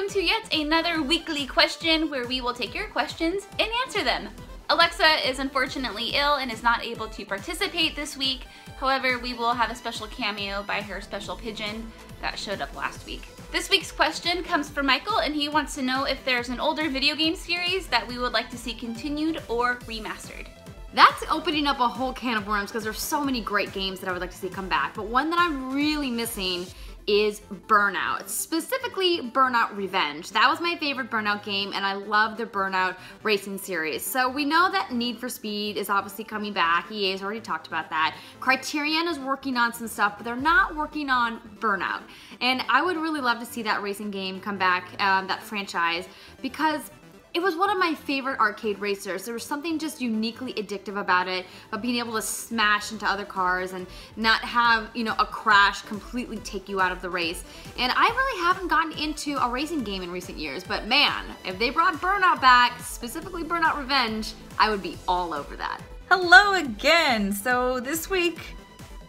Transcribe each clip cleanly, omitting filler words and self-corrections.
welcome to yet another weekly question where we will take your questions and answer them. Alexa is unfortunately ill and is not able to participate this week. However, we will have a special cameo by her special pigeon that showed up last week. This week's question comes from Michael, and he wants to know if there's an older video game series that we would like to see continued or remastered. That's opening up a whole can of worms because there's so many great games that I would like to see come back, but one that I'm really missing is Burnout, specifically Burnout Revenge. That was my favorite Burnout game, and I love the Burnout racing series. So we know that Need for Speed is obviously coming back. EA has already talked about that. Criterion is working on some stuff, but they're not working on Burnout. And I would really love to see that racing game come back, that franchise, because it was one of my favorite arcade racers. There was something just uniquely addictive about it, of being able to smash into other cars and not have, you know, a crash completely take you out of the race. And I really haven't gotten into a racing game in recent years, but man, if they brought Burnout back, specifically Burnout Revenge, I would be all over that. Hello again! So this week,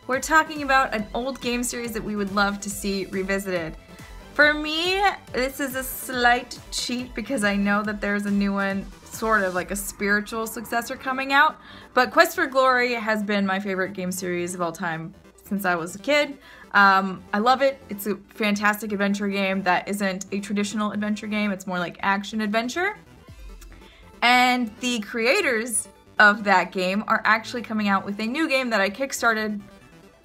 we're talking about an old game series that we would love to see revisited. For me, this is a slight cheat because I know that there's a new one, sort of like a spiritual successor coming out, but Quest for Glory has been my favorite game series of all time since I was a kid. I love it. It's a fantastic adventure game that isn't a traditional adventure game. It's more like action adventure. And the creators of that game are actually coming out with a new game that I kickstarted.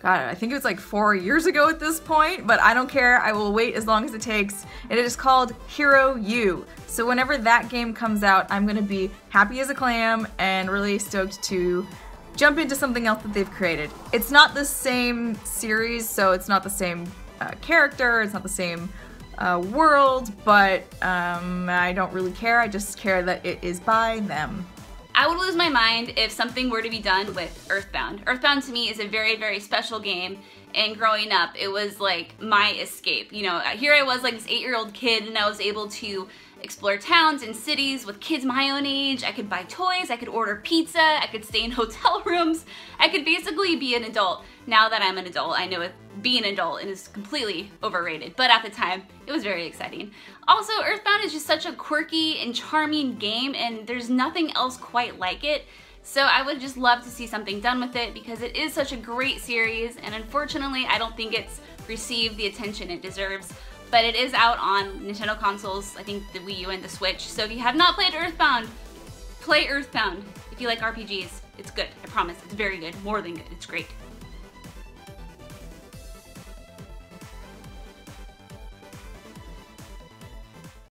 God, I think it was like 4 years ago at this point, but I don't care. I will wait as long as it takes. It is called Hero U. So whenever that game comes out, I'm going to be happy as a clam and really stoked to jump into something else that they've created. It's not the same series, so it's not the same character, it's not the same world, but I don't really care. I just care that it is by them. I would lose my mind if something were to be done with Earthbound. Earthbound to me is a very, very special game, and growing up, it was like my escape. You know, here I was like this 8-year-old kid, and I was able to explore towns and cities with kids my own age. I could buy toys, I could order pizza, I could stay in hotel rooms. I could basically be an adult. Now that I'm an adult, I know being an adult is completely overrated, but at the time, it was very exciting. Also, Earthbound is just such a quirky and charming game, and there's nothing else quite like it. So I would just love to see something done with it because it is such a great series, and unfortunately, I don't think it's received the attention it deserves. But it is out on Nintendo consoles, I think the Wii U and the Switch. So if you have not played Earthbound, play Earthbound. If you like RPGs, it's good, I promise. It's very good, more than good, it's great.